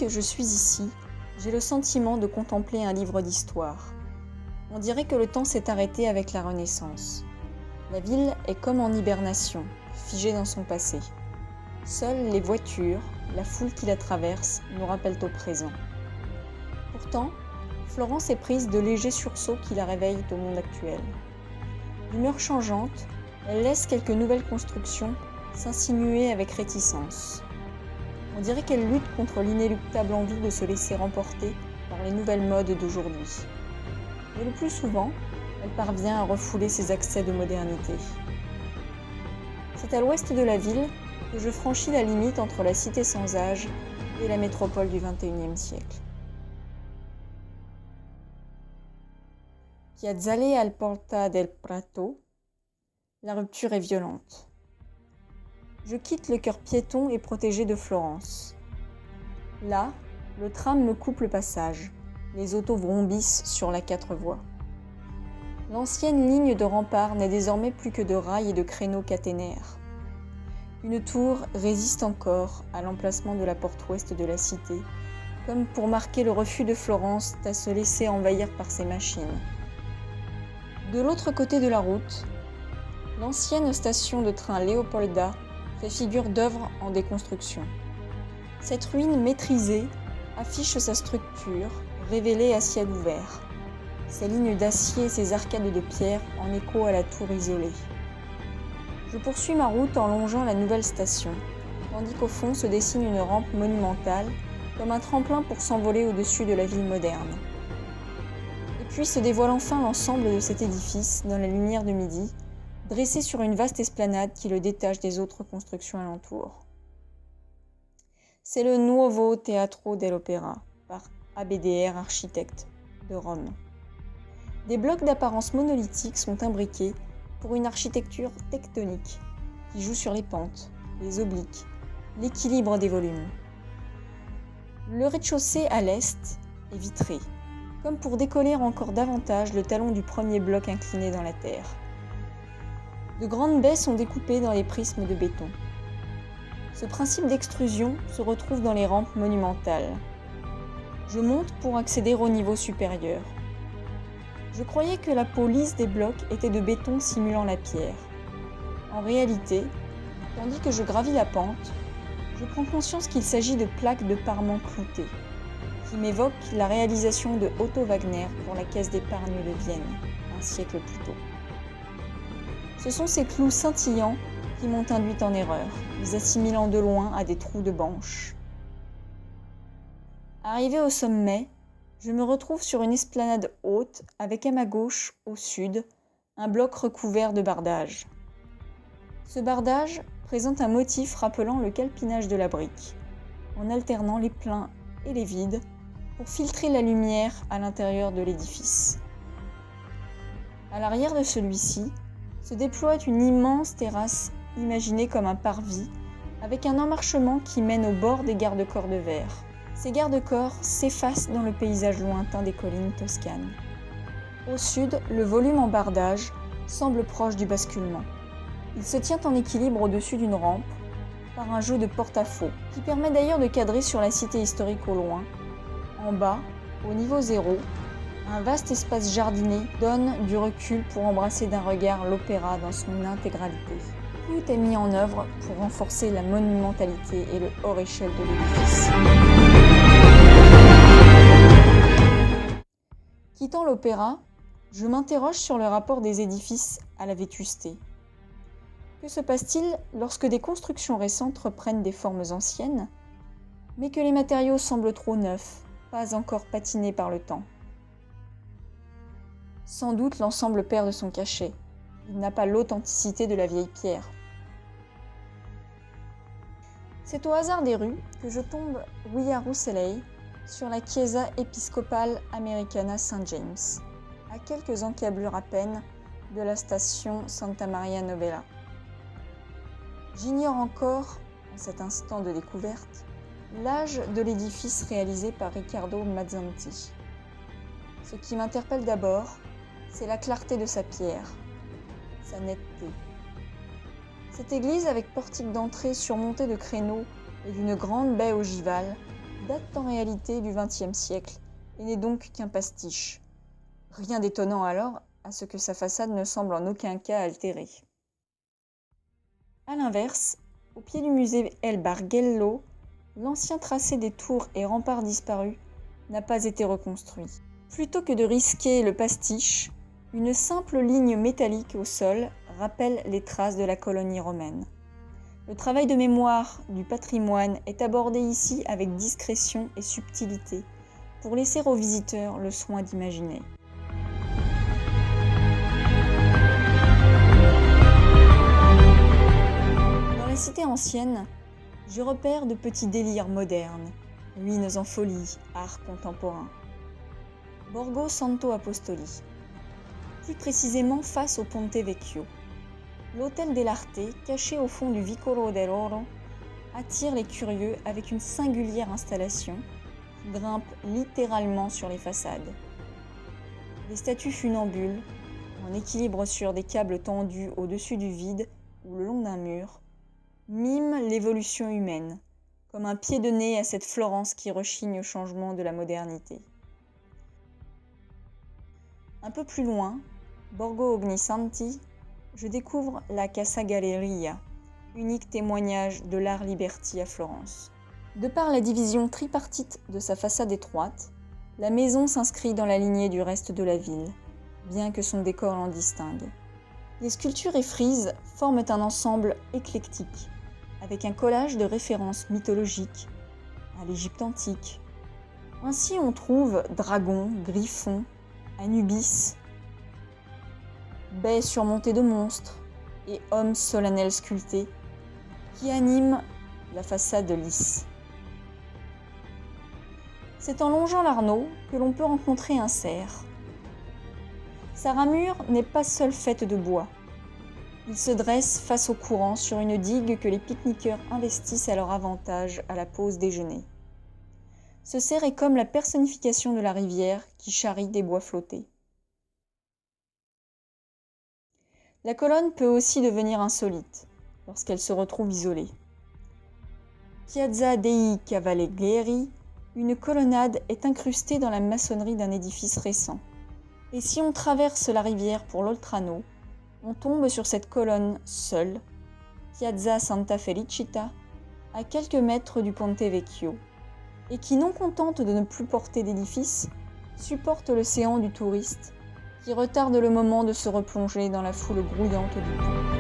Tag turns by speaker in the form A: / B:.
A: que je suis ici, j'ai le sentiment de contempler un livre d'histoire. On dirait que le temps s'est arrêté avec la Renaissance. La ville est comme en hibernation, figée dans son passé. Seules les voitures, la foule qui la traverse, nous rappellent au présent. Pourtant, Florence est prise de légers sursauts qui la réveillent au monde actuel. D'humeur changeante, elle laisse quelques nouvelles constructions s'insinuer avec réticence. On dirait qu'elle lutte contre l'inéluctable envie de se laisser remporter par les nouvelles modes d'aujourd'hui. Mais le plus souvent, elle parvient à refouler ses accès de modernité. C'est à l'ouest de la ville que je franchis la limite entre la cité sans âge et la métropole du XXIe siècle. Piazzale al Porta del Prato, la rupture est violente. Je quitte le cœur piéton et protégé de Florence. Là, le tram me coupe le passage. Les autos vrombissent sur la 4 voies. L'ancienne ligne de rempart n'est désormais plus que de rails et de créneaux caténaires. Une tour résiste encore à l'emplacement de la porte ouest de la cité, comme pour marquer le refus de Florence à se laisser envahir par ses machines. De l'autre côté de la route, l'ancienne station de train Leopolda fait figure d'œuvre en déconstruction. Cette ruine maîtrisée affiche sa structure, révélée à ciel ouvert. Ses lignes d'acier et ses arcades de pierre en écho à la tour isolée. Je poursuis ma route en longeant la nouvelle station, tandis qu'au fond se dessine une rampe monumentale, comme un tremplin pour s'envoler au-dessus de la ville moderne. Et puis se dévoile enfin l'ensemble de cet édifice dans la lumière de midi, dressé sur une vaste esplanade qui le détache des autres constructions alentour. C'est le Nuovo Teatro dell'Opera, par ABDR Architectes, de Rome. Des blocs d'apparence monolithique sont imbriqués pour une architecture tectonique qui joue sur les pentes, les obliques, l'équilibre des volumes. Le rez-de-chaussée à l'est est vitré, comme pour décoller encore davantage le talon du premier bloc incliné dans la terre. De grandes baies sont découpées dans les prismes de béton. Ce principe d'extrusion se retrouve dans les rampes monumentales. Je monte pour accéder au niveau supérieur. Je croyais que la peau lisse des blocs était de béton simulant la pierre. En réalité, tandis que je gravis la pente, je prends conscience qu'il s'agit de plaques de parement cloutées, qui m'évoquent la réalisation de Otto Wagner pour la Caisse d'épargne de Vienne, un siècle plus tôt. Ce sont ces clous scintillants qui m'ont induite en erreur, les assimilant de loin à des trous de banche. Arrivé au sommet, je me retrouve sur une esplanade haute avec à ma gauche, au sud, un bloc recouvert de bardage. Ce bardage présente un motif rappelant le calpinage de la brique, en alternant les pleins et les vides pour filtrer la lumière à l'intérieur de l'édifice. À l'arrière de celui-ci, se déploie une immense terrasse imaginée comme un parvis, avec un emmarchement qui mène au bord des garde-corps de verre. Ces garde-corps s'effacent dans le paysage lointain des collines toscanes. Au sud, le volume en bardage semble proche du basculement. Il se tient en équilibre au-dessus d'une rampe, par un jeu de porte-à-faux, qui permet d'ailleurs de cadrer sur la cité historique au loin. En bas, au niveau zéro, un vaste espace jardiné donne du recul pour embrasser d'un regard l'opéra dans son intégralité. Tout est mis en œuvre pour renforcer la monumentalité et le hors-échelle de l'édifice. Quittant l'opéra, je m'interroge sur le rapport des édifices à la vétusté. Que se passe-t-il lorsque des constructions récentes reprennent des formes anciennes, mais que les matériaux semblent trop neufs, pas encore patinés par le temps? Sans doute l'ensemble perd de son cachet. Il n'a pas l'authenticité de la vieille pierre. C'est au hasard des rues que je tombe via Rucellai sur la Chiesa Episcopale Americana St. James, à quelques encablures à peine de la station Santa Maria Novella. J'ignore encore, en cet instant de découverte, l'âge de l'édifice réalisé par Riccardo Mazzanti. Ce qui m'interpelle d'abord, c'est la clarté de sa pierre, sa netteté. Cette église avec portique d'entrée surmontée de créneaux et d'une grande baie ogivale date en réalité du XXe siècle et n'est donc qu'un pastiche. Rien d'étonnant alors à ce que sa façade ne semble en aucun cas altérée. A l'inverse, au pied du musée El Bargello, l'ancien tracé des tours et remparts disparus n'a pas été reconstruit. Plutôt que de risquer le pastiche, une simple ligne métallique au sol rappelle les traces de la colonie romaine. Le travail de mémoire du patrimoine est abordé ici avec discrétion et subtilité pour laisser aux visiteurs le soin d'imaginer. Dans la cité ancienne, je repère de petits délires modernes, ruines en folie, art contemporain. Borgo Santo Apostoli, plus précisément face au Ponte Vecchio. L'hôtel dell'Arte, caché au fond du Vicolo dell'Oro, attire les curieux avec une singulière installation qui grimpe littéralement sur les façades. Des statues funambules, en équilibre sur des câbles tendus au-dessus du vide ou le long d'un mur, miment l'évolution humaine, comme un pied de nez à cette Florence qui rechigne au changement de la modernité. Un peu plus loin, Borgo Ognissanti, je découvre la Casa Galleria, unique témoignage de l'art liberty à Florence. De par la division tripartite de sa façade étroite, la maison s'inscrit dans la lignée du reste de la ville, bien que son décor l'en distingue. Les sculptures et frises forment un ensemble éclectique, avec un collage de références mythologiques à l'Égypte antique. Ainsi on trouve dragons, griffons, Anubis, baies surmontées de monstres et hommes solennels sculptés qui animent la façade lisse. C'est en longeant l'Arno que l'on peut rencontrer un cerf. Sa ramure n'est pas seule faite de bois. Il se dresse face au courant sur une digue que les pique-niqueurs investissent à leur avantage à la pause déjeuner. Ce cerf est comme la personnification de la rivière qui charrie des bois flottés. La colonne peut aussi devenir insolite lorsqu'elle se retrouve isolée. Piazza dei Cavalieri, une colonnade est incrustée dans la maçonnerie d'un édifice récent. Et si on traverse la rivière pour l'Oltrano, on tombe sur cette colonne seule, Piazza Santa Felicita, à quelques mètres du Ponte Vecchio, et qui, non contente de ne plus porter d'édifice, supporte l'océan du touriste, qui retarde le moment de se replonger dans la foule grouillante du pont.